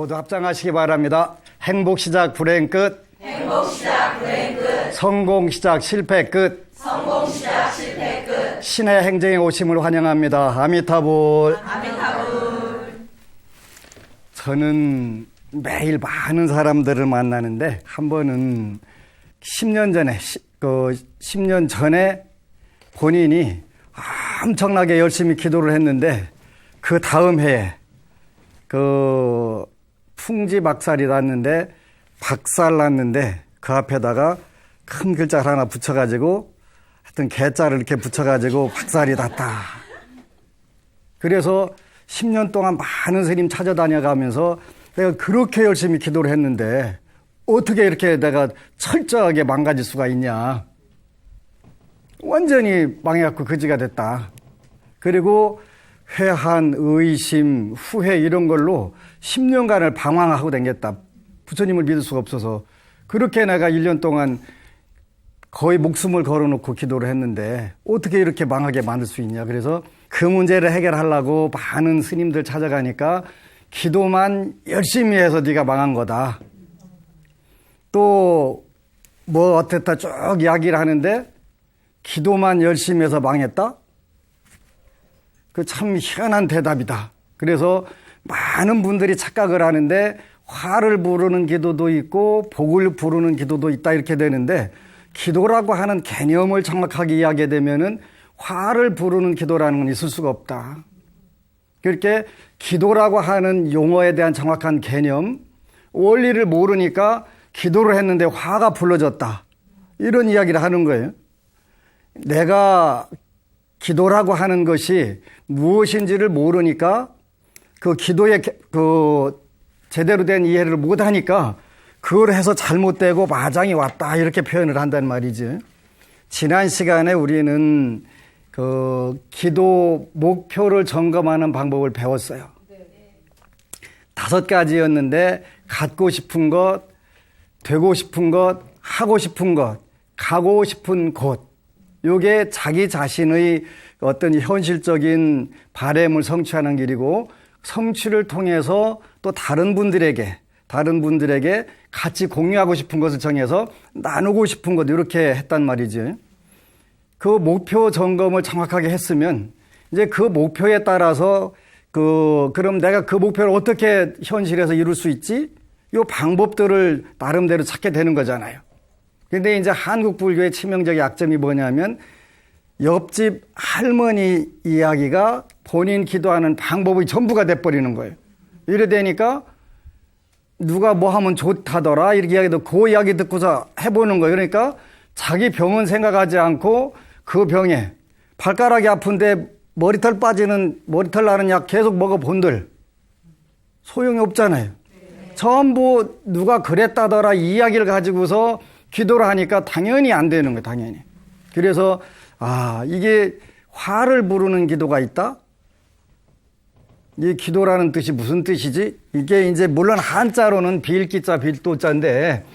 모두 합장하시기 바랍니다. 행복 시작 불행 끝. 행복 시작 불행 끝. 성공 시작 실패 끝. 성공 시작 실패 끝. 신의 행정에 오심을 환영합니다. 아미타불. 아미타불. 저는 매일 많은 사람들을 만나는데 한 번은 10년 전에 10년 전에 본인이 엄청나게 열심히 기도를 했는데 그 다음 해에 풍지박살이 났는데 박살 났는데 그 앞에다가 큰 글자를 하나 붙여가지고 하여튼 개자를 이렇게 붙여가지고 박살이 났다. 그래서 10년 동안 많은 스님 찾아다녀가면서 내가 그렇게 열심히 기도를 했는데 어떻게 이렇게 내가 철저하게 망가질 수가 있냐. 완전히 망해갖고 거지가 됐다. 그리고 회한, 의심, 후회 이런 걸로 10년간을 방황하고 다녔다. 부처님을 믿을 수가 없어서. 그렇게 내가 1년 동안 거의 목숨을 걸어놓고 기도를 했는데 어떻게 이렇게 망하게 만들 수 있냐. 그래서 그 문제를 해결하려고 많은 스님들 찾아가니까 기도만 열심히 해서 네가 망한 거다. 또 뭐 어땠다 쭉 이야기를 하는데 기도만 열심히 해서 망했다? 그 참 희한한 대답이다. 그래서 많은 분들이 착각을 하는데 화를 부르는 기도도 있고 복을 부르는 기도도 있다 이렇게 되는데 기도라고 하는 개념을 정확하게 이야기하게 되면은 화를 부르는 기도라는 건 있을 수가 없다. 그렇게 기도라고 하는 용어에 대한 정확한 개념, 원리를 모르니까 기도를 했는데 화가 불러졌다. 이런 이야기를 하는 거예요. 내가 기도라고 하는 것이 무엇인지를 모르니까 그 기도의 제대로 된 이해를 못하니까 그걸 해서 잘못되고 마장이 왔다 이렇게 표현을 한단 말이지. 지난 시간에 우리는 기도 목표를 점검하는 방법을 배웠어요. 5가지였는데 갖고 싶은 것, 되고 싶은 것, 하고 싶은 것, 가고 싶은 곳. 이게 자기 자신의 어떤 현실적인 바램을 성취하는 길이고 성취를 통해서 또 다른 분들에게 같이 공유하고 싶은 것을 정해서 나누고 싶은 것 이렇게 했단 말이지. 그 목표 점검을 정확하게 했으면 이제 그 목표에 따라서 그럼 내가 그 목표를 어떻게 현실에서 이룰 수 있지? 이 방법들을 나름대로 찾게 되는 거잖아요. 근데 이제 한국 불교의 치명적 약점이 뭐냐면 옆집 할머니 이야기가 본인 기도하는 방법의 전부가 돼버리는 거예요. 이래 되니까 누가 뭐 하면 좋다더라 이렇게 이야기도 그 이야기 듣고서 해보는 거예요. 그러니까 자기 병은 생각하지 않고 그 병에 발가락이 아픈데 머리털 나는 약 계속 먹어본들 소용이 없잖아요. 전부 누가 그랬다더라 이 이야기를 가지고서 기도를 하니까 당연히 안 되는 거예요. 당연히. 그래서 이게 화를 부르는 기도가 있다? 이 기도라는 뜻이 무슨 뜻이지? 이게 이제 물론 한자로는 빌기자 빌도자인데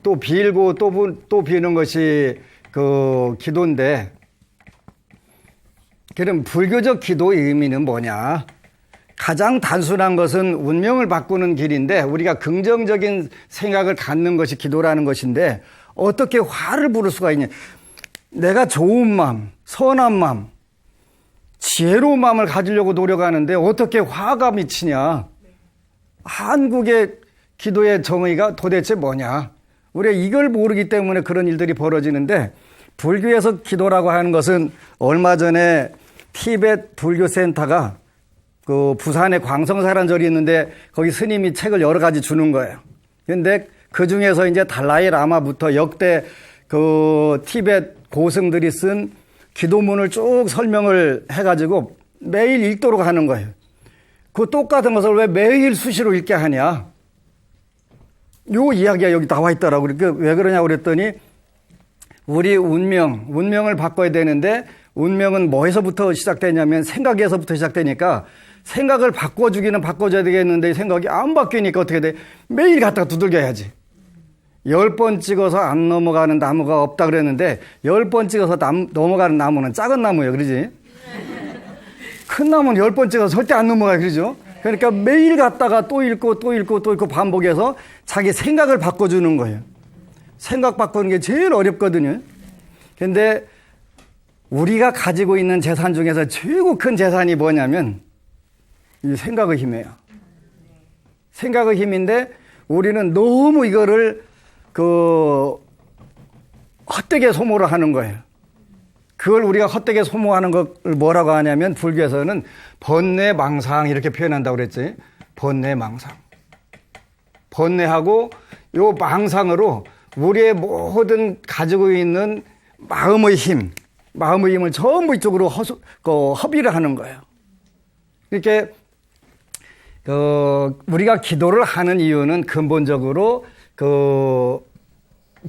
또 빌고 또 비는 것이 기도인데 그럼 불교적 기도의 의미는 뭐냐? 가장 단순한 것은 운명을 바꾸는 길인데 우리가 긍정적인 생각을 갖는 것이 기도라는 것인데 어떻게 화를 부를 수가 있냐. 내가 좋은 마음, 선한 마음, 지혜로운 마음을 가지려고 노력하는데 어떻게 화가 미치냐. 한국의 기도의 정의가 도대체 뭐냐. 우리가 이걸 모르기 때문에 그런 일들이 벌어지는데 불교에서 기도라고 하는 것은 얼마 전에 티벳 불교센터가 부산에 광성사라는 절이 있는데 거기 스님이 책을 여러 가지 주는 거예요. 그런데 그 중에서 이제 달라이 라마부터 역대 티벳 고승들이 쓴 기도문을 쭉 설명을 해가지고 매일 읽도록 하는 거예요. 그 똑같은 것을 왜 매일 수시로 읽게 하냐. 요 이야기가 여기 나와 있더라고. 그러니까 왜 그러냐고 그랬더니 우리 운명을 바꿔야 되는데 운명은 뭐에서부터 시작되냐면 생각에서부터 시작되니까 생각을 바꿔줘야 되겠는데 생각이 안 바뀌니까 어떻게 돼? 매일 갖다가 두들겨야지. 10번 찍어서 안 넘어가는 나무가 없다 그랬는데 10번 찍어서 넘어가는 나무는 작은 나무예요. 그러지? 큰 나무는 10번 찍어서 절대 안 넘어가요. 그러죠? 그러니까 매일 갔다가 또 읽고 또 읽고 또 읽고 반복해서 자기 생각을 바꿔주는 거예요. 생각 바꾸는 게 제일 어렵거든요. 근데 우리가 가지고 있는 재산 중에서 최고 큰 재산이 뭐냐면 이 생각의 힘이에요. 생각의 힘인데 우리는 너무 이거를 헛되게 소모를 하는 거예요. 그걸 우리가 헛되게 소모하는 걸 뭐라고 하냐면 불교에서는 번뇌망상 이렇게 표현한다고 그랬지. 번뇌망상. 번뇌하고 요 망상으로 우리의 모든 가지고 있는 마음의 힘을 전부 이쪽으로 허비를 하는 거예요. 이렇게 우리가 기도를 하는 이유는 근본적으로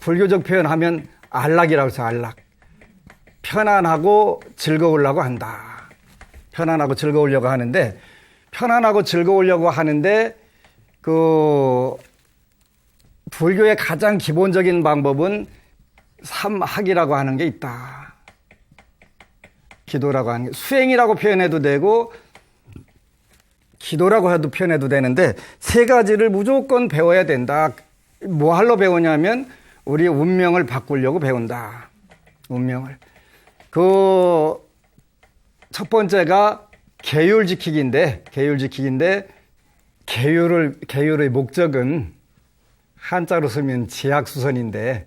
불교적 표현하면 안락이라고 해서 안락. 편안하고 즐거우려고 한다. 편안하고 즐거우려고 하는데 불교의 가장 기본적인 방법은 삼학이라고 하는 게 있다. 기도라고 하는 게 수행이라고 표현해도 되고 기도라고 해도 표현해도 되는데 세 가지를 무조건 배워야 된다. 뭐하러 배우냐면 우리 운명을 바꾸려고 배운다. 운명을. 첫 번째가 계율지키기인데 계율의 목적은 한자로 쓰면 지약수선인데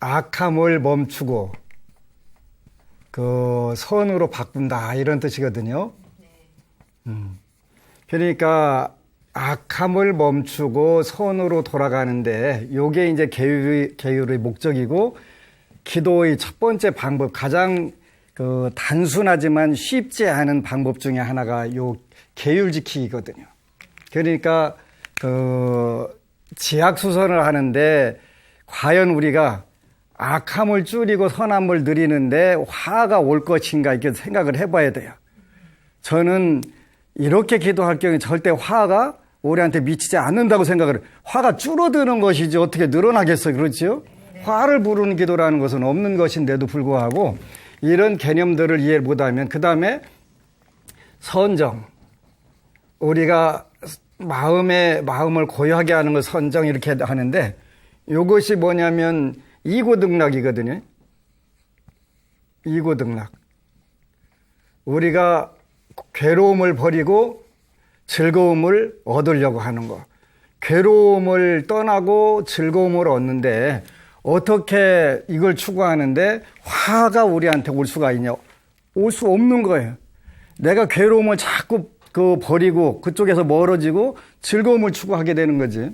악함을 멈추고 선으로 바꾼다 이런 뜻이거든요. 그러니까 악함을 멈추고 선으로 돌아가는데 요게 이제 계율의 목적이고 기도의 첫 번째 방법 가장 단순하지만 쉽지 않은 방법 중에 하나가 요 계율지키기거든요. 그러니까 지약수선을 하는데 과연 우리가 악함을 줄이고 선함을 늘리는데 화가 올 것인가 이렇게 생각을 해봐야 돼요. 저는 이렇게 기도할 경우에 절대 화가 우리한테 미치지 않는다고 생각을 해요. 화가 줄어드는 것이지 어떻게 늘어나겠어요. 그렇죠? 화를 부르는 기도라는 것은 없는 것인데도 불구하고 이런 개념들을 이해 못하면 그 다음에 선정. 우리가 마음을 고요하게 하는 걸 선정 이렇게 하는데 이것이 뭐냐면 이고등락이거든요. 이고등락. 우리가 괴로움을 버리고 즐거움을 얻으려고 하는 거. 괴로움을 떠나고 즐거움을 얻는데 어떻게 이걸 추구하는데 화가 우리한테 올 수가 있냐? 올 수 없는 거예요. 내가 괴로움을 자꾸 버리고 그쪽에서 멀어지고 즐거움을 추구하게 되는 거지.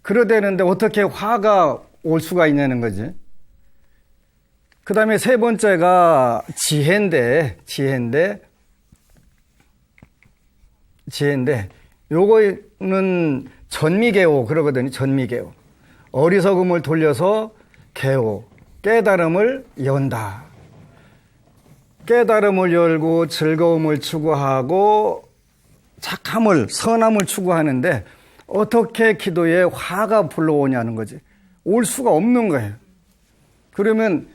그러되는데 어떻게 화가 올 수가 있냐는 거지. 그 다음에 세 번째가 지혜인데 요거는 전미계호 그러거든요. 전미계호. 어리석음을 돌려서 계호, 깨달음을 연다. 깨달음을 열고 즐거움을 추구하고 착함을, 선함을 추구하는데 어떻게 기도에 화가 불러오냐는 거지. 올 수가 없는 거예요. 그러면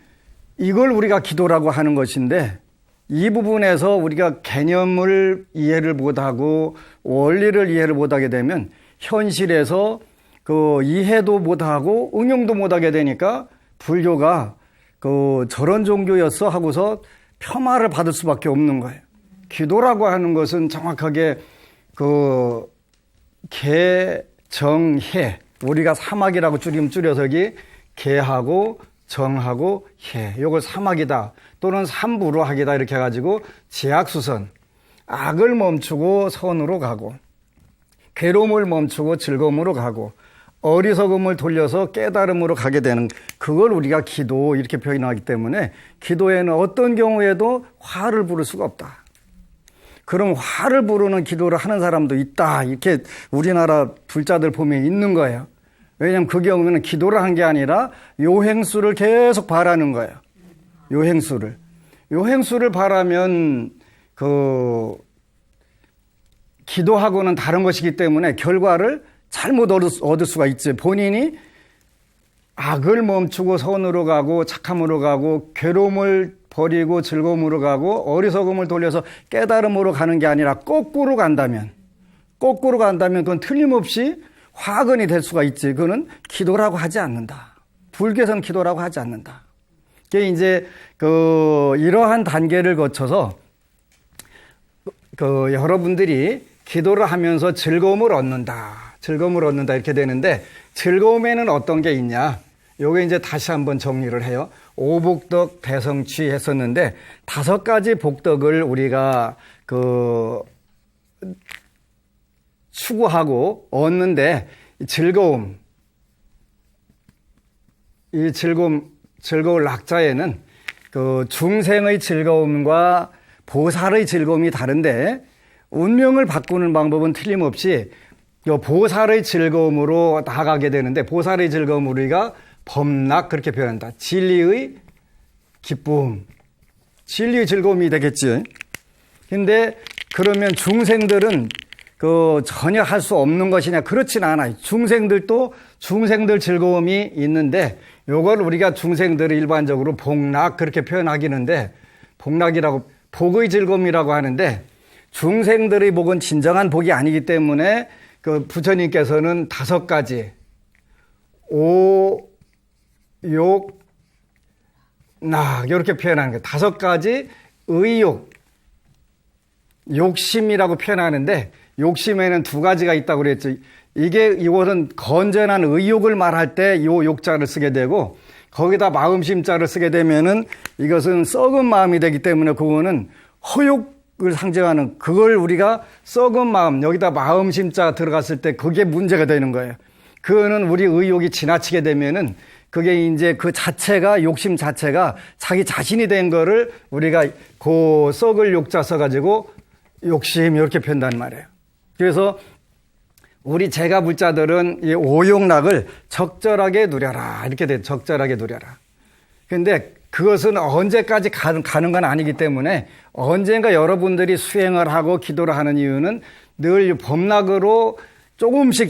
이걸 우리가 기도라고 하는 것인데 이 부분에서 우리가 개념을 이해를 못하고 원리를 이해를 못하게 되면 현실에서 이해도 못하고 응용도 못하게 되니까 불교가 저런 종교였어 하고서 폄하를 받을 수밖에 없는 거예요. 기도라고 하는 것은 정확하게 개, 정, 해. 우리가 사막이라고 줄여서기 개하고 정하고 해. 요걸 사막이다 또는 삼부로하기다 이렇게 해가지고 지약수선. 악을 멈추고 선으로 가고 괴로움을 멈추고 즐거움으로 가고 어리석음을 돌려서 깨달음으로 가게 되는 그걸 우리가 기도 이렇게 표현하기 때문에 기도에는 어떤 경우에도 화를 부를 수가 없다. 그럼 화를 부르는 기도를 하는 사람도 있다. 이렇게 우리나라 불자들 보면 있는 거예요. 왜냐하면 그 경우에는 기도를 한 게 아니라 요행수를 계속 바라는 거예요. 요행수를 바라면 기도하고는 다른 것이기 때문에 결과를 잘못 얻을 수가 있지. 본인이 악을 멈추고 선으로 가고 착함으로 가고 괴로움을 버리고 즐거움으로 가고 어리석음을 돌려서 깨달음으로 가는 게 아니라 거꾸로 간다면 그건 틀림없이 화근이 될 수가 있지. 그거는 기도라고 하지 않는다. 불교에서는 기도라고 하지 않는다. 그게 이제 이러한 단계를 거쳐서 여러분들이 기도를 하면서 즐거움을 얻는다 이렇게 되는데, 즐거움에는 어떤 게 있냐? 요게 이제 다시 한번 정리를 해요. 오복덕 대성취 했었는데 5가지 복덕을 우리가 추구하고 얻는데, 즐거울 낙자에는 중생의 즐거움과 보살의 즐거움이 다른데, 운명을 바꾸는 방법은 틀림없이 보살의 즐거움으로 나아가게 되는데, 보살의 즐거움을 우리가 범락 그렇게 표현한다. 진리의 기쁨, 진리의 즐거움이 되겠지. 근데 그러면 중생들은 전혀 할 수 없는 것이냐? 그렇진 않아요. 중생들도 중생들 즐거움이 있는데, 요걸 우리가 중생들을 일반적으로 복락 그렇게 표현하기는데, 복의 즐거움이라고 하는데, 중생들의 복은 진정한 복이 아니기 때문에 부처님께서는 5가지 오, 욕, 낙 이렇게 표현하는 거예요. 5가지 의욕, 욕심이라고 표현하는데, 욕심에는 2가지가 있다고 그랬죠. 이것은 건전한 의욕을 말할 때 이 욕자를 쓰게 되고, 거기다 마음심자를 쓰게 되면은 이것은 썩은 마음이 되기 때문에 그거는 허욕을 상징하는, 그걸 우리가 썩은 마음, 여기다 마음심자 들어갔을 때 그게 문제가 되는 거예요. 그거는 우리 의욕이 지나치게 되면은 그게 이제 그 자체가, 욕심 자체가 자기 자신이 된 거를 우리가 썩을 욕자 써가지고 욕심 이렇게 표현한단 말이에요. 그래서 우리 제가 불자들은 이 오욕락을 적절하게 누려라 이렇게 돼. 적절하게 누려라. 그런데 그것은 언제까지 가는 건 아니기 때문에, 언젠가 여러분들이 수행을 하고 기도를 하는 이유는 늘 범락으로 조금씩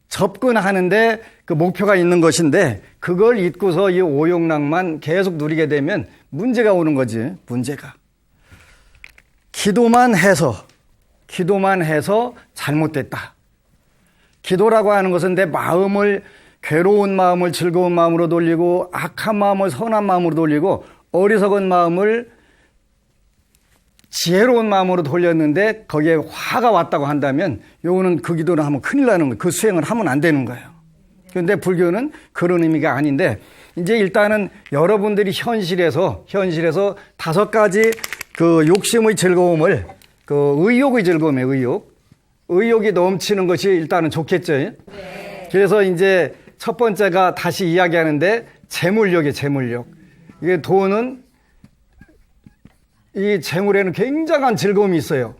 접근하는데 그 목표가 있는 것인데, 그걸 잊고서 이 오욕락만 계속 누리게 되면 문제가 오는 거지. 문제가. 기도만 해서 잘못됐다. 기도라고 하는 것은 내 마음을, 괴로운 마음을 즐거운 마음으로 돌리고, 악한 마음을 선한 마음으로 돌리고, 어리석은 마음을 지혜로운 마음으로 돌렸는데 거기에 화가 왔다고 한다면, 요거는 그 기도를 하면 큰일 나는 거예요. 그 수행을 하면 안 되는 거예요. 그런데 불교는 그런 의미가 아닌데, 이제 일단은 여러분들이 현실에서 5가지 욕심의 즐거움을, 의욕의 즐거움이에요. 의욕이 넘치는 것이 일단은 좋겠죠. 네. 그래서 이제 첫 번째가 다시 이야기하는데, 재물욕이에요. 재물욕. 이게 돈은, 이 재물에는 굉장한 즐거움이 있어요.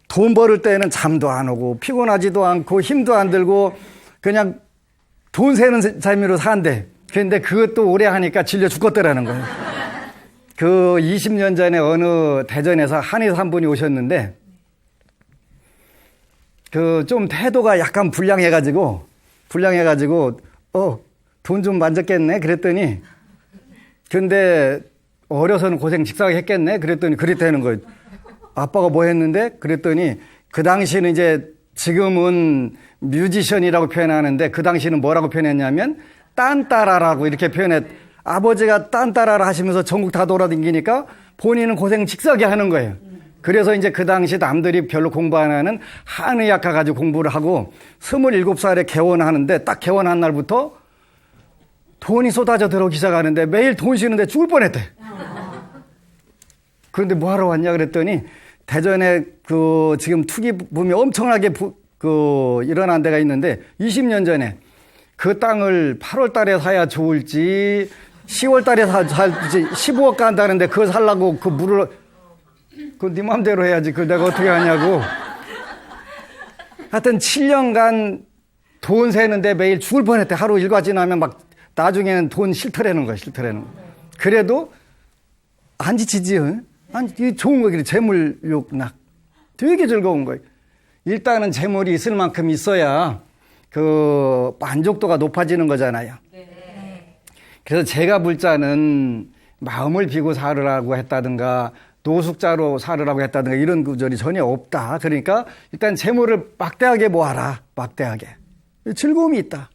돈 벌을 때는 잠도 안 오고 피곤하지도 않고 힘도 안 들고 그냥 돈 세는 재미로 산대. 그런데 그것도 오래 하니까 질려 죽겠더라는 거예요. 20년 전에 어느 대전에서 한의사 한 분이 오셨는데, 좀 태도가 약간 불량해가지고, 돈 좀 만졌겠네? 그랬더니, 근데 어려서는 고생 직사하게 했겠네? 그랬더니 그랬다는 거예요. 아빠가 뭐 했는데? 그랬더니 그 당시는 이제, 지금은 뮤지션이라고 표현하는데 그 당시는 뭐라고 표현했냐면 딴따라라고 이렇게 아버지가 딴따라라 하시면서 전국 다 돌아다니니까 본인은 고생 직사하게 하는 거예요. 그래서 이제 그 당시 남들이 별로 공부 안 하는 한의학 가가지고 공부를 하고 27살에 개원하는데, 딱 개원한 날부터 돈이 쏟아져 들어오기 시작하는데 매일 돈 쉬는데 죽을 뻔했대. 그런데 뭐 하러 왔냐 그랬더니, 대전에 지금 투기 붐이 엄청나게 일어난 데가 있는데, 20년 전에 그 땅을 8월 달에 사야 좋을지 10월 달에 살지 15억 간다는데 그거 살라고 네 맘대로 해야지. 그걸 내가 어떻게 하냐고. 하여튼 7년간 돈 세는데 매일 죽을 뻔했대. 하루 일과 지나면 막 나중에는 돈 싫더라는 거야. 그래도 안 지치지. 이게 좋은 거야. 재물욕락. 되게 즐거운 거예요. 일단은 재물이 있을 만큼 있어야 만족도가 높아지는 거잖아요. 그래서 제가 불자는 마음을 비고 살으라고 했다든가 노숙자로 살으라고 했다든가 이런 구절이 전혀 없다. 그러니까 일단 재물을 막대하게 모아라. 막대하게. 즐거움이 있다.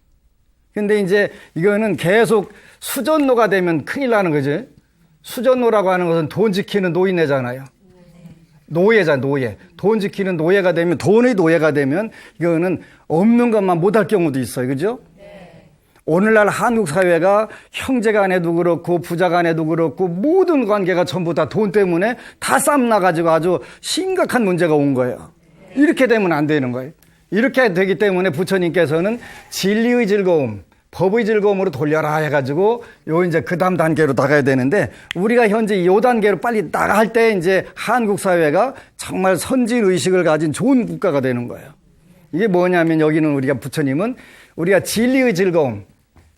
근데 이제 이거는 계속 수전노가 되면 큰일 나는 거지. 수전노라고 하는 것은 돈 지키는 노인네잖아요. 노예자, 노예. 돈 지키는 노예가 되면, 돈의 노예가 되면 이거는 없는 것만 못할 경우도 있어요. 그죠? 오늘날 한국 사회가 형제 간에도 그렇고 부자 간에도 그렇고 모든 관계가 전부 다 돈 때문에 다 쌈나가지고 아주 심각한 문제가 온 거예요. 이렇게 되면 안 되는 거예요. 이렇게 되기 때문에 부처님께서는 진리의 즐거움, 법의 즐거움으로 돌려라 해가지고 요 이제 그 다음 단계로 나가야 되는데 우리가 현재 요 단계로 빨리 나갈 때 이제 한국 사회가 정말 선진 의식을 가진 좋은 국가가 되는 거예요. 이게 뭐냐면 여기는 우리가 부처님은 우리가 진리의 즐거움,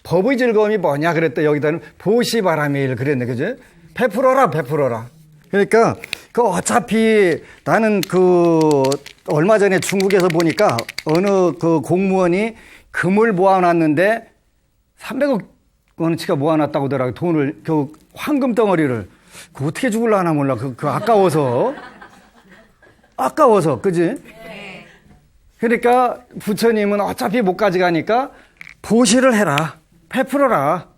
법의 즐거움이 뭐냐 그랬다. 여기다는 보시바라밀 그랬네. 그죠? 베풀어라, 베풀어라. 그러니까 그 어차피 나는 얼마 전에 중국에서 보니까 어느 그 공무원이 금을 모아놨는데 300억 원어치가 모아놨다고 하더라고요. 돈을, 황금 덩어리를. 그 어떻게 죽을라 하나 몰라. 아까워서. 아까워서. 그지? 그러니까 부처님은 어차피 못 가져가니까 보시를 해라. 베풀어라.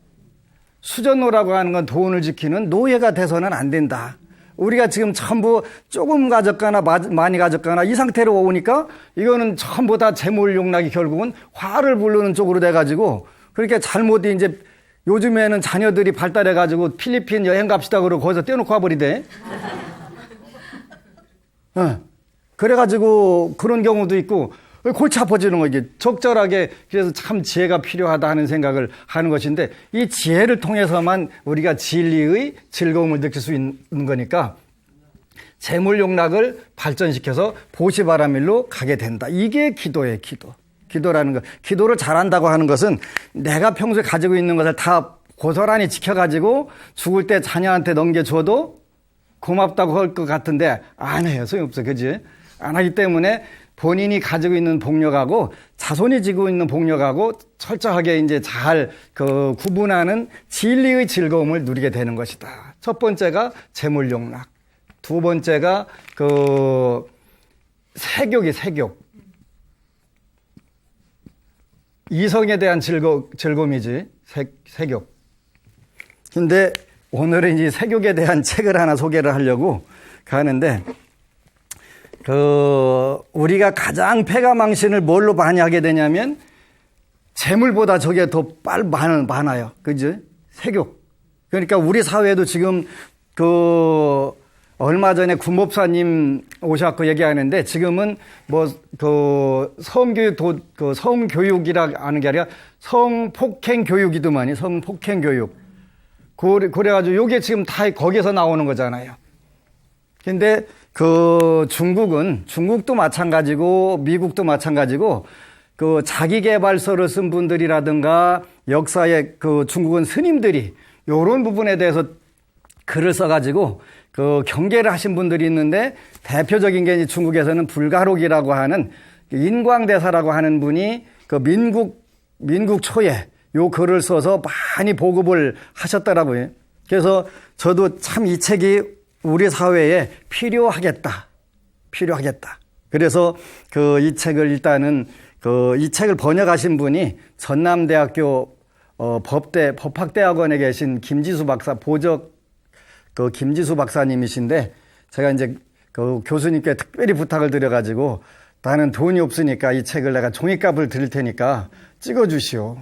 수전노라고 하는 건 돈을 지키는 노예가 돼서는 안 된다. 우리가 지금 전부 조금 가졌거나 많이 가졌거나 이 상태로 오니까 이거는 전부 다 재물용락이 결국은 화를 부르는 쪽으로 돼가지고 그렇게 잘못 이제 요즘에는 자녀들이 발달해가지고 필리핀 여행 갑시다 그러고 거기서 떼놓고 와버리대. 그래가지고 그런 경우도 있고 골치 아파지는 거 이게 적절하게 그래서 참 지혜가 필요하다 하는 생각을 하는 것인데 이 지혜를 통해서만 우리가 진리의 즐거움을 느낄 수 있는 거니까 재물용락을 발전시켜서 보시바라밀로 가게 된다. 이게 기도예요. 기도라는 거. 기도를 잘한다고 하는 것은 내가 평소에 가지고 있는 것을 다 고스란히 지켜가지고 죽을 때 자녀한테 넘겨줘도 고맙다고 할 것 같은데 안 해요. 소용없어. 그지? 안 하기 때문에 본인이 가지고 있는 복력하고 자손이 지고 있는 복력하고 철저하게 이제 잘 구분하는 진리의 즐거움을 누리게 되는 것이다. 첫 번째가 재물용락. 두 번째가 세욕. 이성에 대한 즐거움이지. 세욕. 근데 오늘은 이 세욕에 대한 책을 하나 소개를 하려고 가는데 우리가 가장 폐가망신을 뭘로 많이 하게 되냐면 재물보다 저게 더 많아요. 그죠? 세욕. 그러니까 우리 사회도 지금 얼마 전에 구목사님 오셨고 얘기하는데 지금은 성교육이라 하는 게 아니라 성폭행 교육이더만요. 성폭행 교육. 그래가지고 요게 지금 다 거기서 나오는 거잖아요. 근데 중국도 마찬가지고 미국도 마찬가지고 자기개발서를 쓴 분들이라든가 역사에 중국은 스님들이 요런 부분에 대해서 글을 써가지고 경계를 하신 분들이 있는데 대표적인 게 중국에서는 불가록이라고 하는 인광대사라고 하는 분이 민국 초에 요 글을 써서 많이 보급을 하셨더라고요. 그래서 저도 참 이 책이 우리 사회에 필요하겠다. 그래서 이 책을 일단은 이 책을 번역하신 분이 전남대학교 법학대학원에 계신 김지수 박사 보적 김지수 박사님이신데 제가 이제 교수님께 특별히 부탁을 드려가지고 나는 돈이 없으니까 이 책을 내가 종이값을 드릴 테니까 찍어주시오.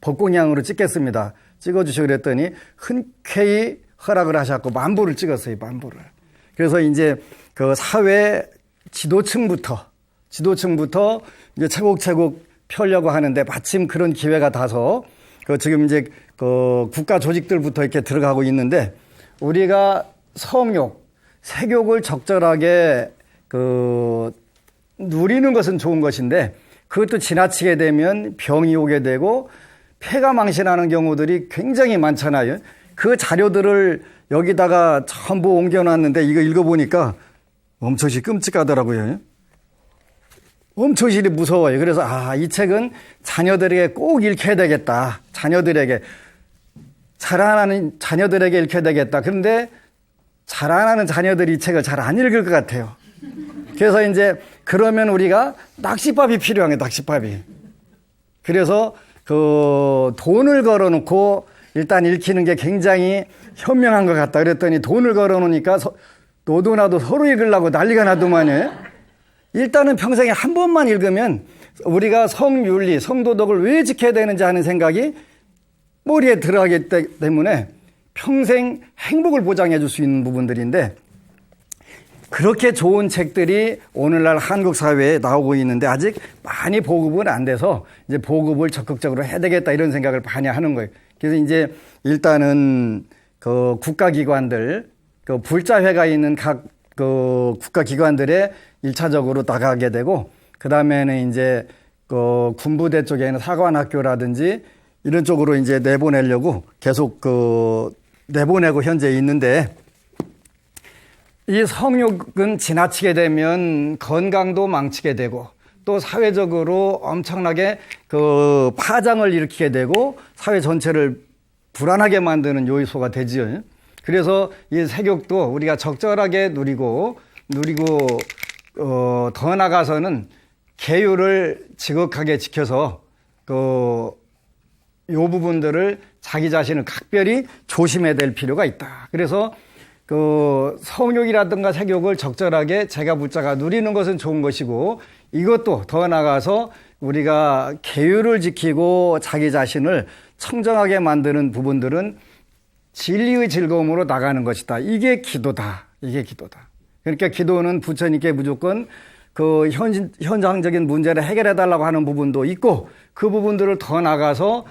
법공양으로 찍겠습니다. 찍어주시오 그랬더니 흔쾌히 허락을 하셨고 만부를 찍었어요. 만부를. 그래서 이제 사회 지도층부터 이제 차곡차곡 펴려고 하는데 마침 그런 기회가 닿아서 지금 이제 국가 조직들부터 이렇게 들어가고 있는데 우리가 성욕, 색욕을 적절하게 누리는 것은 좋은 것인데 그것도 지나치게 되면 병이 오게 되고 폐가망신하는 경우들이 굉장히 많잖아요. 그 자료들을 여기다가 전부 옮겨놨는데 이거 읽어보니까 엄청시 끔찍하더라고요. 엄청시 무서워요. 그래서 이 책은 자녀들에게 꼭 읽혀야 되겠다. 자녀들에게 자라나는 자녀들에게 읽혀야 되겠다. 그런데 자라나는 자녀들이 이 책을 잘 안 읽을 것 같아요. 그래서 이제 그러면 우리가 낚싯밥이 필요한 거예요, 낚싯밥이. 그래서 그 돈을 걸어놓고 일단 읽히는 게 굉장히 현명한 것 같다. 그랬더니 돈을 걸어놓으니까 너도 나도 서로 읽으려고 난리가 나더만요. 일단은 평생에 한 번만 읽으면 우리가 성윤리, 성도덕을 왜 지켜야 되는지 하는 생각이 머리에 들어가기 때문에 평생 행복을 보장해 줄 수 있는 부분들인데, 그렇게 좋은 책들이 오늘날 한국 사회에 나오고 있는데 아직 많이 보급은 안 돼서 이제 보급을 적극적으로 해야 되겠다 이런 생각을 많이 하는 거예요. 그래서 이제 일단은 그 국가기관들, 그 불자회가 있는 각 그 국가기관들에 1차적으로 나가게 되고, 그 다음에는 이제 그 군부대 쪽에는 사관학교라든지 이런 쪽으로 이제 내보내려고 계속 그 내보내고 현재 있는데, 이 성욕은 지나치게 되면 건강도 망치게 되고 또 사회적으로 엄청나게 그 파장을 일으키게 되고 사회 전체를 불안하게 만드는 요소가 되지요. 그래서 이 색욕도 우리가 적절하게 누리고 더 나아가서는 계율을 지극하게 지켜서 요 부분들을 자기 자신을 각별히 조심해야 될 필요가 있다. 그래서 그 성욕이라든가 색욕을 적절하게 제가 붙자가 누리는 것은 좋은 것이고, 이것도 더 나아가서 우리가 계율을 지키고 자기 자신을 청정하게 만드는 부분들은 진리의 즐거움으로 나가는 것이다. 이게 기도다. 이게 기도다. 그러니까 기도는 부처님께 무조건 그 현장적인 문제를 해결해 달라고 하는 부분도 있고, 그 부분들을 더 나가서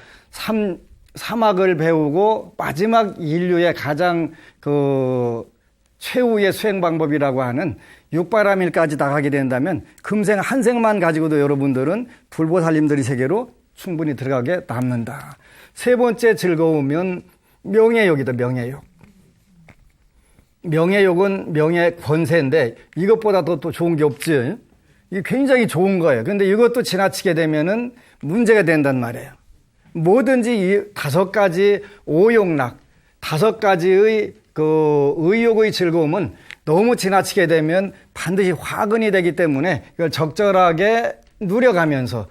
사막을 배우고 마지막 인류의 가장 그 최후의 수행 방법이라고 하는 육바라밀까지 나가게 된다면 금생 한 생만 가지고도 여러분들은 불보살님들의 세계로 충분히 들어가게 남는다. 세 번째 즐거우면 명예욕이다. 명예욕. 명예욕은 명예 권세인데 이것보다 더 좋은 게 없지. 이게 굉장히 좋은 거예요. 그런데 이것도 지나치게 되면은 문제가 된단 말이에요. 뭐든지 이 5가지 오욕락, 5가지의 그 의욕의 즐거움은 너무 지나치게 되면 반드시 화근이 되기 때문에 이걸 적절하게 누려가면서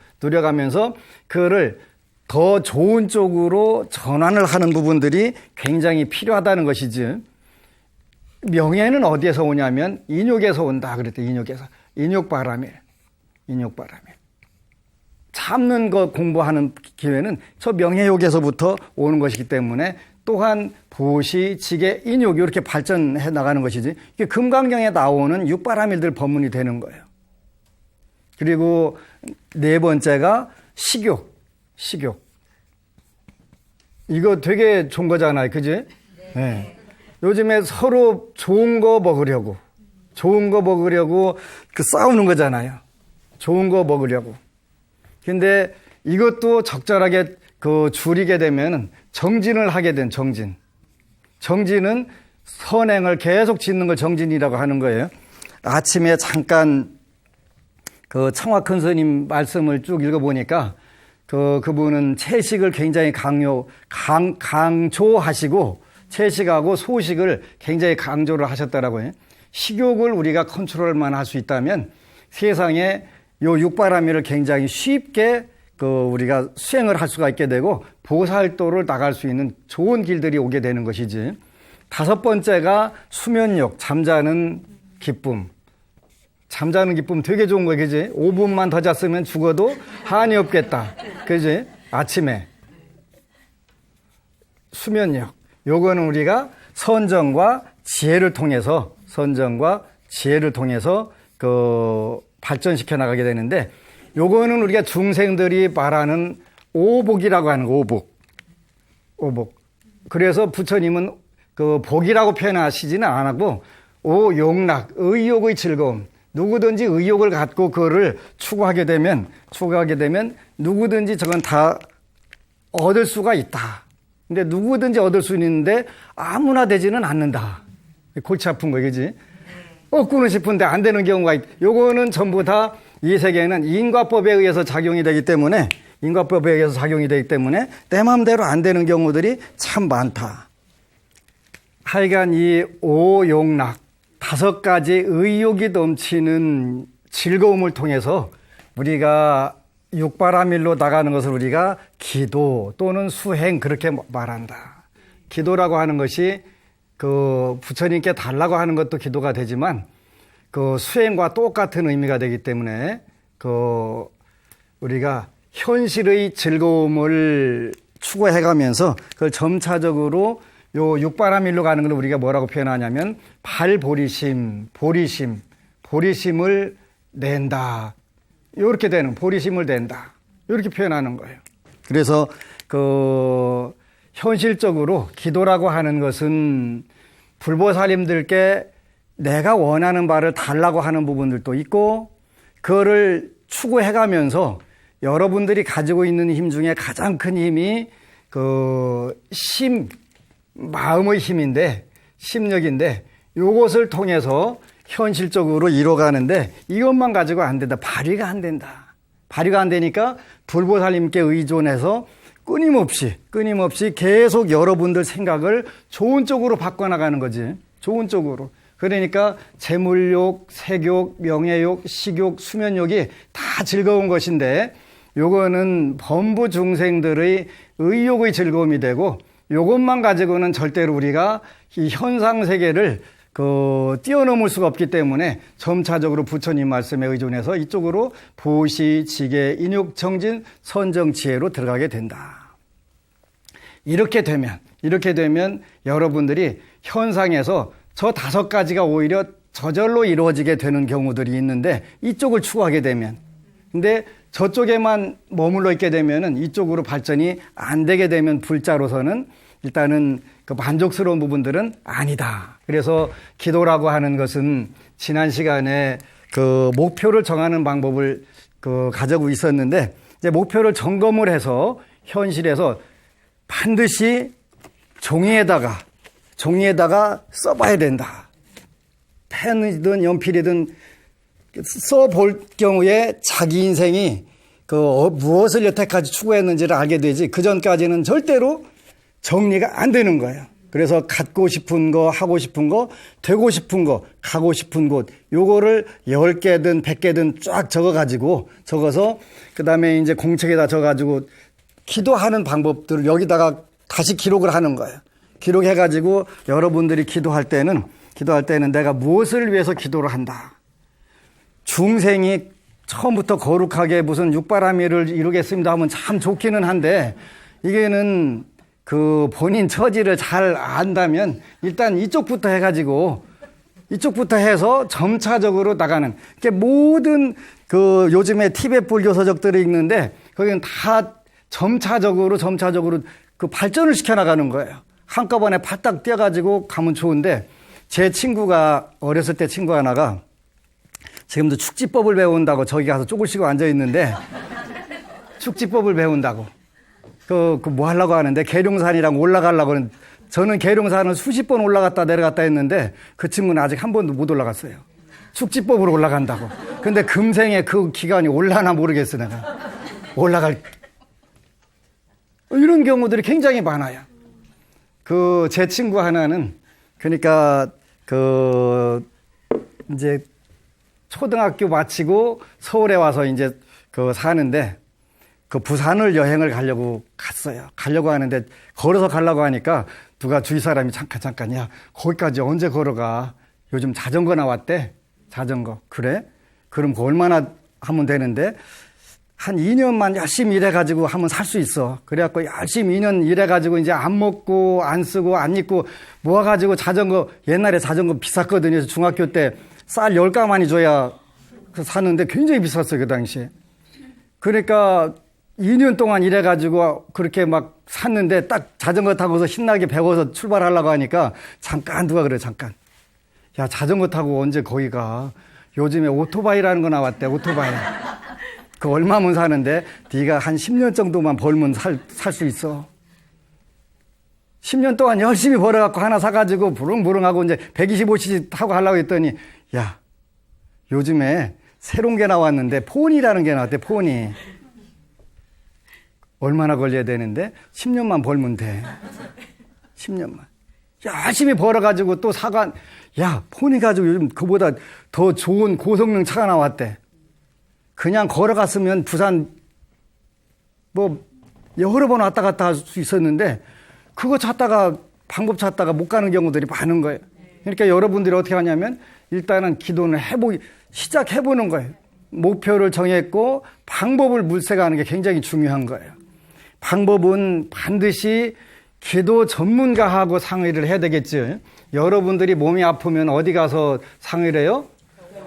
그거를 더 좋은 쪽으로 전환을 하는 부분들이 굉장히 필요하다는 것이지. 명예는 어디에서 오냐면 인욕에서 온다 그랬대. 인욕바라밀. 참는 것 공부하는 기회는 저 명예욕에서부터 오는 것이기 때문에 또한 보시, 지계, 인욕 이렇게 발전해 나가는 것이지. 이게 금강경에 나오는 육바라밀들 법문이 되는 거예요. 그리고 네 번째가 식욕. 이거 되게 좋은 거잖아요. 그지? 네. 요즘에 서로 좋은 거 먹으려고 그 싸우는 거잖아요. 좋은 거 먹으려고. 근데 이것도 적절하게 그 줄이게 되면 정진을 하게 된 정진은 선행을 계속 짓는 걸 정진이라고 하는 거예요. 아침에 잠깐 그 청화 큰 스님 말씀을 쭉 읽어보니까 그분은 채식을 굉장히 강조하시고 채식하고 소식을 굉장히 강조를 하셨더라고요. 식욕을 우리가 컨트롤만 할 수 있다면 세상에 요 육바라밀을 굉장히 쉽게 우리가 수행을 할 수가 있게 되고 보살도를 나갈 수 있는 좋은 길들이 오게 되는 것이지. 5번째가 수면욕, 잠자는 기쁨. 잠자는 기쁨 되게 좋은 거, 그지? 5분만 더 잤으면 죽어도 한이 없겠다. 그지? 아침에. 수면욕. 요거는 우리가 선정과 지혜를 통해서 발전시켜 나가게 되는데, 요거는 우리가 중생들이 말하는 오복이라고 하는 거, 오복. 그래서 부처님은 그 복이라고 표현하시지는 안 하고 오욕락, 의욕의 즐거움. 누구든지 의욕을 갖고 그거를 추구하게 되면 누구든지 저건 다 얻을 수가 있다. 근데 누구든지 얻을 수 있는데 아무나 되지는 않는다. 골치 아픈 거, 그지? 얻고는 싶은데 안 되는 경우가 있다. 요거는 전부 다 이 세계에는 인과법에 의해서 작용이 되기 때문에 인과법에 의해서 작용이 되기 때문에 내 마음대로 안 되는 경우들이 참 많다. 하여간 이 오욕락 5가지 의욕이 넘치는 즐거움을 통해서 우리가 육바라밀로 나가는 것을 우리가 기도 또는 수행 그렇게 말한다. 기도라고 하는 것이 그 부처님께 달라고 하는 것도 기도가 되지만 그 수행과 똑같은 의미가 되기 때문에 그 우리가 현실의 즐거움을 추구해가면서 그걸 점차적으로 요 육바라밀로 가는 걸 우리가 뭐라고 표현하냐면 보리심을 낸다. 이렇게 되는 보리심을 낸다. 이렇게 표현하는 거예요. 그래서 그 현실적으로 기도라고 하는 것은 불보살님들께 내가 원하는 바를 달라고 하는 부분들도 있고 그거를 추구해가면서 여러분들이 가지고 있는 힘 중에 가장 큰 힘이 마음의 힘인데 심력인데 이것을 통해서 현실적으로 이뤄가는데 이것만 가지고 안 된다. 발휘가 안 된다. 발휘가 안 되니까 불보살님께 의존해서 끊임없이 계속 여러분들 생각을 좋은 쪽으로 바꿔나가는 거지. 좋은 쪽으로. 그러니까 재물욕, 색욕, 명예욕, 식욕, 수면욕이 다 즐거운 것인데 요거는 범부 중생들의 의욕의 즐거움이 되고 요것만 가지고는 절대로 우리가 이 현상 세계를 뛰어넘을 수가 없기 때문에 점차적으로 부처님 말씀에 의존해서 이쪽으로 보시, 지계, 인욕, 정진, 선정, 지혜로 들어가게 된다. 이렇게 되면 여러분들이 현상에서 저 5가지가 오히려 저절로 이루어지게 되는 경우들이 있는데 이쪽을 추구하게 되면 근데 저쪽에만 머물러 있게 되면은 이쪽으로 발전이 안 되게 되면 불자로서는 일단은 그 만족스러운 부분들은 아니다. 그래서 기도라고 하는 것은 지난 시간에 그 목표를 정하는 방법을 가지고 있었는데 이제 목표를 점검을 해서 현실에서 반드시 종이에다가 써봐야 된다. 펜이든 연필이든 써볼 경우에 자기 인생이 무엇을 여태까지 추구했는지를 알게 되지 그 전까지는 절대로 정리가 안 되는 거예요. 그래서 갖고 싶은 거, 하고 싶은 거, 되고 싶은 거, 가고 싶은 곳 요거를 10개든 100개든 쫙 적어서 그 다음에 이제 공책에다 적어가지고 기도하는 방법들을 여기다가 다시 기록을 하는 거예요. 기록해가지고 여러분들이 기도할 때는 내가 무엇을 위해서 기도를 한다. 중생이 처음부터 거룩하게 무슨 육바라밀을 이루겠습니다 하면 참 좋기는 한데 이게는 그 본인 처지를 잘 안다면 일단 이쪽부터 해서 점차적으로 나가는 모든 그 요즘에 티베트 불교서적들이 있는데 거기는 다 점차적으로 그 발전을 시켜나가는 거예요. 한꺼번에 바닥 뛰어가지고 가면 좋은데 제 친구가 어렸을 때 친구 하나가 지금도 축지법을 배운다고 저기 가서 쪼글 쉬고 앉아있는데 축지법을 배운다고 뭐 하려고 하는데 계룡산이랑 올라가려고 하는 저는 계룡산을 수십 번 올라갔다 내려갔다 했는데 그 친구는 아직 한 번도 못 올라갔어요. 축지법으로 올라간다고. 근데 금생에 그 기간이 올라나 모르겠어 내가. 올라갈 이런 경우들이 굉장히 많아요. 제 친구 하나는 그러니까 이제 초등학교 마치고 서울에 와서 이제 사는데 부산을 여행을 가려고 갔어요. 가려고 하는데 걸어서 가려고 하니까 누가 주위 사람이 잠깐 야 거기까지 언제 걸어가? 요즘 자전거 나왔대. 자전거. 그래? 그럼 그 얼마나 하면 되는데 한 2년만 열심히 일해가지고 하면 살 수 있어. 그래갖고 열심히 2년 일해가지고 이제 안 먹고 안 쓰고 안 입고 모아가지고 옛날에 자전거 비쌌거든요. 중학교 때 쌀 10가마니 줘야 샀는데 굉장히 비쌌어요. 그 당시에. 그러니까 2년 동안 일해가지고 그렇게 막 샀는데 딱 자전거 타고서 신나게 배워서 출발하려고 하니까 누가 그래 잠깐. 야 자전거 타고 언제 거기 가. 요즘에 오토바이라는 거 나왔대. 오토바이. 그 얼마면 사는데 네가 한 10년 정도만 벌면 살 수 있어. 10년 동안 열심히 벌어갖고 하나 사가지고 부릉부릉하고 이제 125cc 타고 하려고 했더니 야 요즘에 새로운 게 나왔는데 폰이라는 게 나왔대. 폰이. 얼마나 걸려야 되는데 10년만 벌면 돼. 10년만. 열심히 벌어가지고 또 사관, 야, 폰이 가지고 요즘 그보다 더 좋은 고성능 차가 나왔대. 그냥 걸어갔으면 부산 뭐 여러 번 왔다 갔다 할 수 있었는데 그거 찾다가 방법 찾다가 못 가는 경우들이 많은 거예요. 그러니까 여러분들이 어떻게 하냐면 일단은 기도는 시작해보는 거예요. 목표를 정했고 방법을 물색하는 게 굉장히 중요한 거예요. 방법은 반드시 기도 전문가하고 상의를 해야 되겠죠. 여러분들이 몸이 아프면 어디 가서 상의를 해요?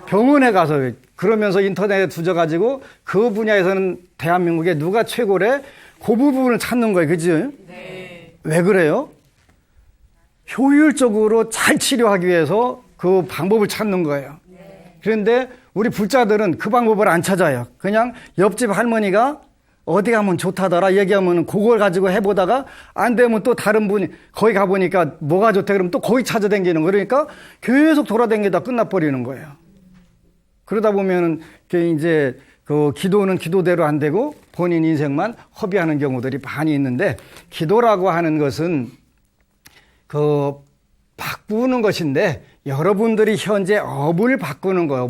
병원에 가서. 그러면서 인터넷에 두져가지고 그 분야에서는 대한민국에 누가 최고래? 그 부분을 찾는 거예요. 그죠? 네. 왜 그래요? 효율적으로 잘 치료하기 위해서 그 방법을 찾는 거예요. 네. 그런데 우리 불자들은 그 방법을 안 찾아요. 그냥 옆집 할머니가 어디 가면 좋다더라 얘기하면 그걸 가지고 해보다가 안 되면 또 다른 분이 거기 가보니까 뭐가 좋대 그러면 또 거기 찾아다니는 거예요. 그러니까 계속 돌아다니다 끝나버리는 거예요. 그러다 보면은 이제 그 기도는 기도대로 안 되고 본인 인생만 허비하는 경우들이 많이 있는데 기도라고 하는 것은 그 바꾸는 것인데 여러분들이 현재 업을 바꾸는 거예요.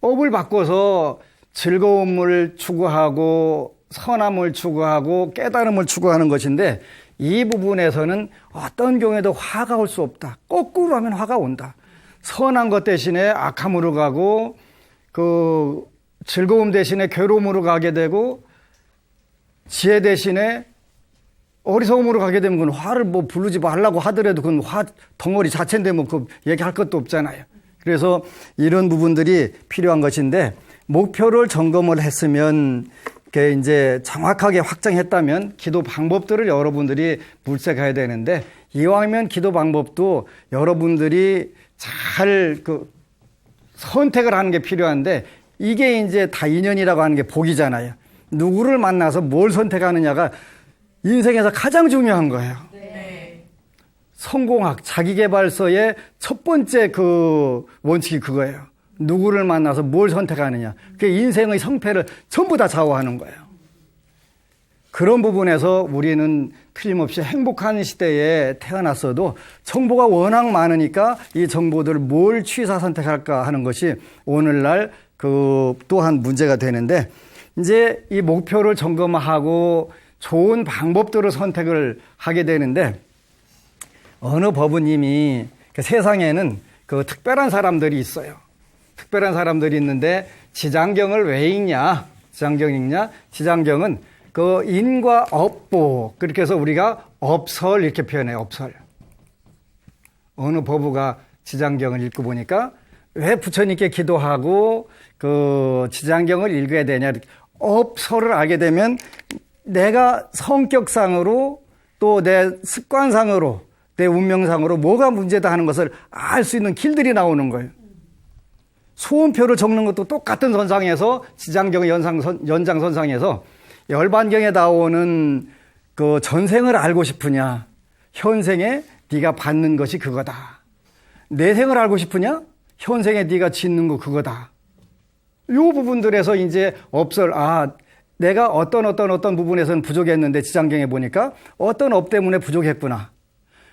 업을 바꿔서 즐거움을 추구하고 선함을 추구하고 깨달음을 추구하는 것인데 이 부분에서는 어떤 경우에도 화가 올 수 없다. 거꾸로 하면 화가 온다. 선한 것 대신에 악함으로 가고 그 즐거움 대신에 괴로움으로 가게 되고 지혜 대신에 어리석음으로 가게 되면 그건 화를 뭐 부르지 말라고 하더라도 그건 화 덩어리 자체인데 뭐 그 얘기할 것도 없잖아요. 그래서 이런 부분들이 필요한 것인데 목표를 점검을 했으면 이제 정확하게 확정했다면 기도 방법들을 여러분들이 물색해야 되는데 이왕이면 기도 방법도 여러분들이 잘 선택을 하는 게 필요한데 이게 이제 다 인연이라고 하는 게 복이잖아요. 누구를 만나서 뭘 선택하느냐가 인생에서 가장 중요한 거예요. 네. 성공학, 자기계발서의 첫 번째 그 원칙이 그거예요. 누구를 만나서 뭘 선택하느냐. 그게 인생의 성패를 전부 다 좌우하는 거예요. 그런 부분에서 우리는 틀림없이 행복한 시대에 태어났어도 정보가 워낙 많으니까 이 정보들을 뭘 취사 선택할까 하는 것이 오늘날 그 또한 문제가 되는데 이제 이 목표를 점검하고 좋은 방법들을 선택을 하게 되는데 어느 법우님이 세상에는 그 특별한 사람들이 있어요. 특별한 사람들이 있는데 지장경을 왜 읽냐? 지장경은 그 인과 업보 그렇게 해서 우리가 업설 이렇게 표현해요. 업설. 어느 법우가 지장경을 읽고 보니까 왜 부처님께 기도하고 그 지장경을 읽어야 되냐? 업설을 알게 되면 내가 성격상으로 또 내 습관상으로 내 운명상으로 뭐가 문제다 하는 것을 알 수 있는 길들이 나오는 거예요. 소원표를 적는 것도 똑같은 선상에서 지장경의 연장선상에서 열반경에 나오는 그 전생을 알고 싶으냐 현생에 네가 받는 것이 그거다. 내생을 알고 싶으냐 현생에 네가 짓는 거 그거다. 이 부분들에서 이제 업설 내가 어떤 부분에서는 부족했는데 지장경에 보니까 어떤 업 때문에 부족했구나.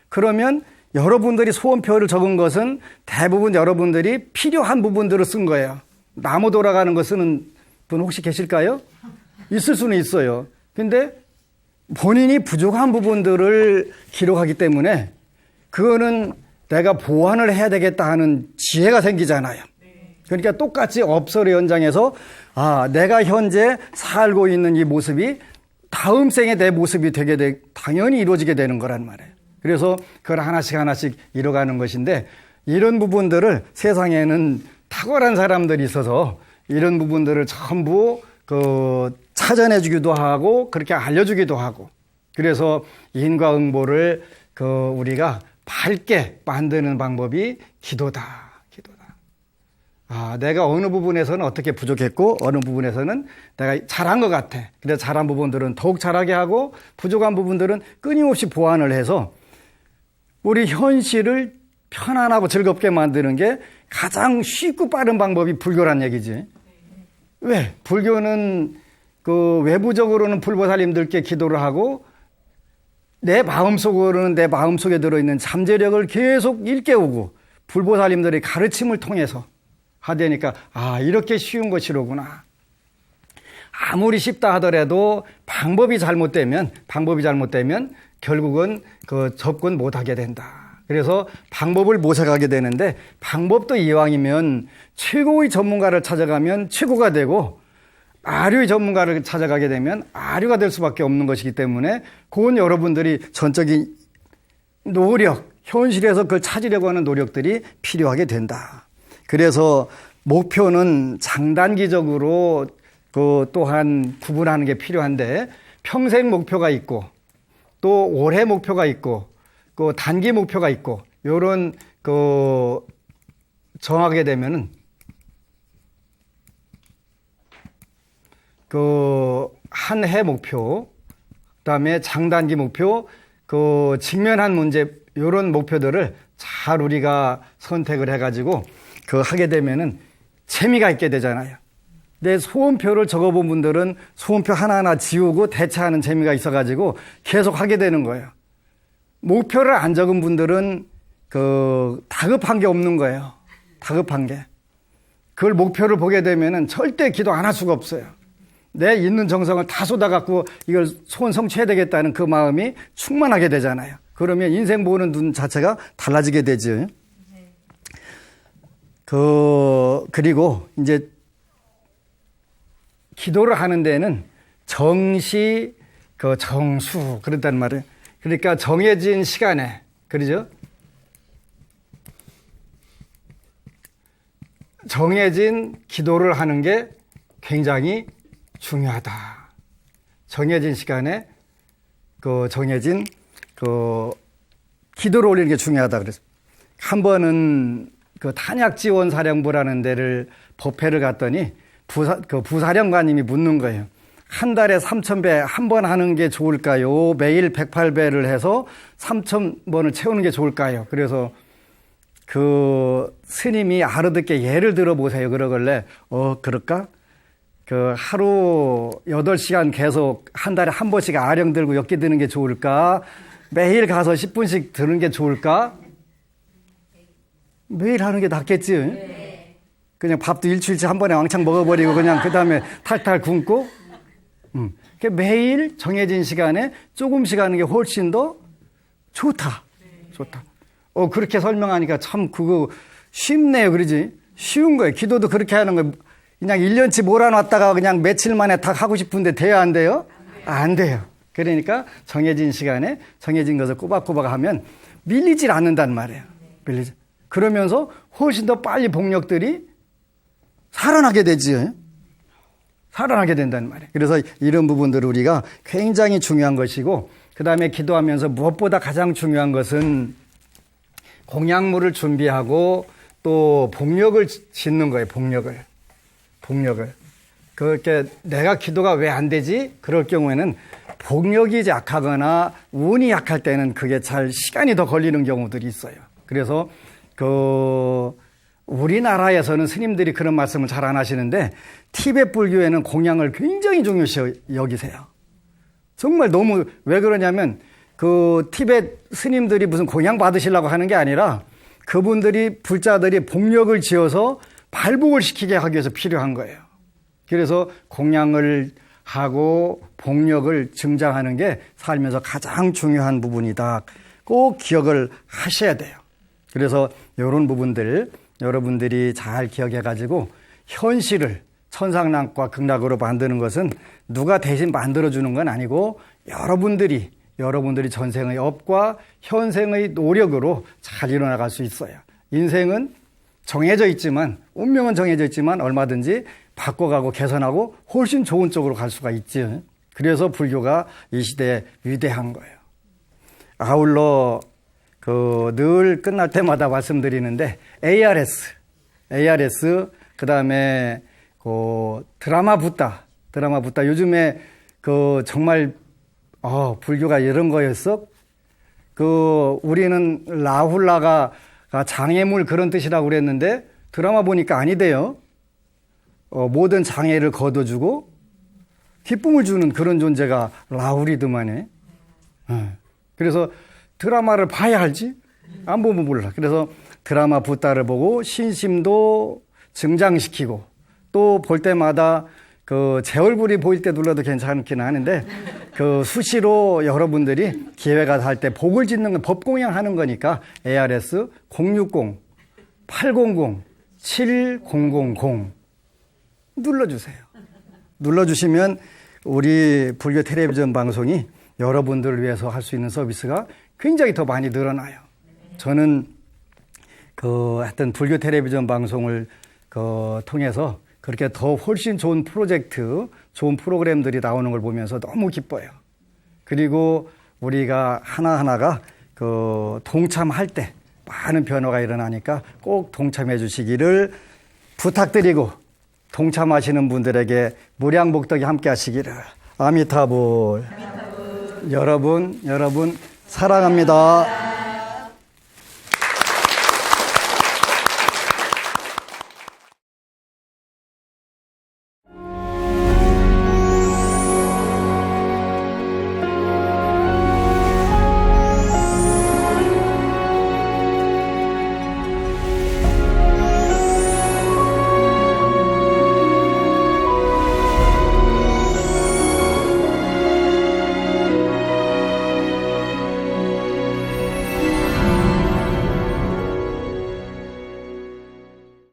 그러면 여러분들이 소원표를 적은 것은 대부분 여러분들이 필요한 부분들을 쓴 거예요. 나무 돌아가는 거 쓰는 분 혹시 계실까요? 있을 수는 있어요. 근데 본인이 부족한 부분들을 기록하기 때문에 그거는 내가 보완을 해야 되겠다 하는 지혜가 생기잖아요. 그러니까 똑같이 업설의 연장에서 내가 현재 살고 있는 이 모습이 다음 생에 내 모습이 당연히 이루어지게 되는 거란 말이에요. 그래서 그걸 하나씩 이뤄가는 것인데 이런 부분들을 세상에는 탁월한 사람들이 있어서 이런 부분들을 전부 찾아내 주기도 하고 그렇게 알려주기도 하고 그래서 인과응보를 우리가 밝게 만드는 방법이 기도다. 내가 어느 부분에서는 어떻게 부족했고 어느 부분에서는 내가 잘한 것 같아. 그래서 잘한 부분들은 더욱 잘하게 하고 부족한 부분들은 끊임없이 보완을 해서 우리 현실을 편안하고 즐겁게 만드는 게 가장 쉽고 빠른 방법이 불교란 얘기지. 왜? 불교는 그 외부적으로는 불보살님들께 기도를 하고 내 마음속으로는 내 마음속에 들어있는 잠재력을 계속 일깨우고 불보살님들의 가르침을 통해서 하되니까 이렇게 쉬운 것이로구나. 아무리 쉽다 하더라도 방법이 잘못되면 결국은 그 접근 못하게 된다. 그래서 방법을 모색하게 되는데 방법도 이왕이면 최고의 전문가를 찾아가면 최고가 되고 아류의 전문가를 찾아가게 되면 아류가 될 수밖에 없는 것이기 때문에 그건 여러분들이 전적인 노력, 현실에서 그걸 찾으려고 하는 노력들이 필요하게 된다. 그래서 목표는 장단기적으로 그 또한 구분하는 게 필요한데 평생 목표가 있고 또 올해 목표가 있고 그 단기 목표가 있고 요런 그 정하게 되면은 그 한 해 목표, 그다음에 장단기 목표, 그 직면한 문제 요런 목표들을 잘 우리가 선택을 해가지고 그 하게 되면은 재미가 있게 되잖아요. 내 소원표를 적어본 분들은 소원표 하나하나 지우고 대체하는 재미가 있어가지고 계속 하게 되는 거예요. 목표를 안 적은 분들은 그 다급한 게 없는 거예요. 다급한 게. 그걸 목표를 보게 되면은 절대 기도 안 할 수가 없어요. 내 있는 정성을 다 쏟아갖고 이걸 소원 성취해야 되겠다는 그 마음이 충만하게 되잖아요. 그러면 인생 보는 눈 자체가 달라지게 되죠. 그리고 이제 기도를 하는 데는 정시, 정수, 그렇단 말이에요. 그러니까 정해진 시간에, 그러죠? 정해진 기도를 하는 게 굉장히 중요하다. 정해진 시간에, 정해진, 기도를 올리는 게 중요하다. 그래서 한 번은 탄약지원사령부라는 데를 법회를 갔더니 부사령관님이 묻는 거예요. 한 달에 3,000배 한 번 하는 게 좋을까요? 매일 108배를 해서 3,000번을 채우는 게 좋을까요? 그래서 그 스님이 알아듣게 예를 들어보세요. 그러길래 그럴까? 하루 8시간 계속 한 달에 한 번씩 아령 들고 엮기 드는 게 좋을까? 매일 가서 10분씩 드는 게 좋을까? 매일 하는 게 낫겠지? 네. 그냥 밥도 일주일치 한 번에 왕창 먹어버리고 그냥 그 다음에 탈탈 굶고 매일 정해진 시간에 조금씩 하는 게 훨씬 더 좋다. 좋다. 그렇게 설명하니까 참 그거 쉽네요. 그러지? 쉬운 거예요. 기도도 그렇게 하는 거예요. 그냥 1년치 몰아놨다가 그냥 며칠 만에 딱 하고 싶은데 돼야 안 돼요? 안 돼요. 그러니까 정해진 시간에 정해진 것을 꼬박꼬박 하면 밀리질 않는단 말이에요. 밀리지. 그러면서 훨씬 더 빨리 복력들이 살아나게 되지. 살아나게 된다는 말이에요. 그래서 이런 부분들을 우리가 굉장히 중요한 것이고, 그 다음에 기도하면서 무엇보다 가장 중요한 것은 공약물을 준비하고 또 복력을 짓는 거예요. 복력을. 그렇게 내가 기도가 왜 안 되지? 그럴 경우에는 복력이 약하거나 운이 약할 때는 그게 잘 시간이 더 걸리는 경우들이 있어요. 그래서 우리나라에서는 스님들이 그런 말씀을 잘 안 하시는데 티베트 불교에는 공양을 굉장히 중요시 여기세요. 정말 너무 왜 그러냐면 티베트 스님들이 무슨 공양 받으시려고 하는 게 아니라 그분들이 불자들이 복력을 지어서 발복을 시키게 하기 위해서 필요한 거예요. 그래서 공양을 하고 복력을 증장하는 게 살면서 가장 중요한 부분이다. 꼭 기억을 하셔야 돼요. 그래서 이런 부분들 여러분들이 잘 기억해가지고 현실을 천상락과 극락으로 만드는 것은 누가 대신 만들어주는 건 아니고 여러분들이 전생의 업과 현생의 노력으로 잘 일어나갈 수 있어요. 인생은 정해져 있지만, 운명은 정해져 있지만 얼마든지 바꿔가고 개선하고 훨씬 좋은 쪽으로 갈 수가 있죠. 그래서 불교가 이 시대에 위대한 거예요. 아울러 늘 끝날 때마다 말씀드리는데 ARS 그 다음에 드라마 붓다 요즘에 정말 불교가 이런 거였어? 우리는 라훌라가 장애물 그런 뜻이라고 그랬는데 드라마 보니까 아니대요. 모든 장애를 거둬주고 기쁨을 주는 그런 존재가 라울이더만요. 그래서 드라마를 봐야 알지? 안 보면 몰라. 그래서 드라마 붓다를 보고 신심도 증장시키고 또 볼 때마다 제 얼굴이 보일 때 눌러도 괜찮기는 하는데 수시로 여러분들이 기회가 될 때 복을 짓는 건 법공양 하는 거니까 ARS 060-800-7000 눌러주세요. 눌러주시면 우리 불교 텔레비전 방송이 여러분들을 위해서 할 수 있는 서비스가 굉장히 더 많이 늘어나요. 저는 하여튼 불교 텔레비전 방송을 통해서 그렇게 더 훨씬 좋은 프로젝트, 좋은 프로그램들이 나오는 걸 보면서 너무 기뻐요. 그리고 우리가 하나하나가 동참할 때 많은 변화가 일어나니까 꼭 동참해 주시기를 부탁드리고 동참하시는 분들에게 무량복덕이 함께 하시기를. 아미타불. 여러분 사랑합니다.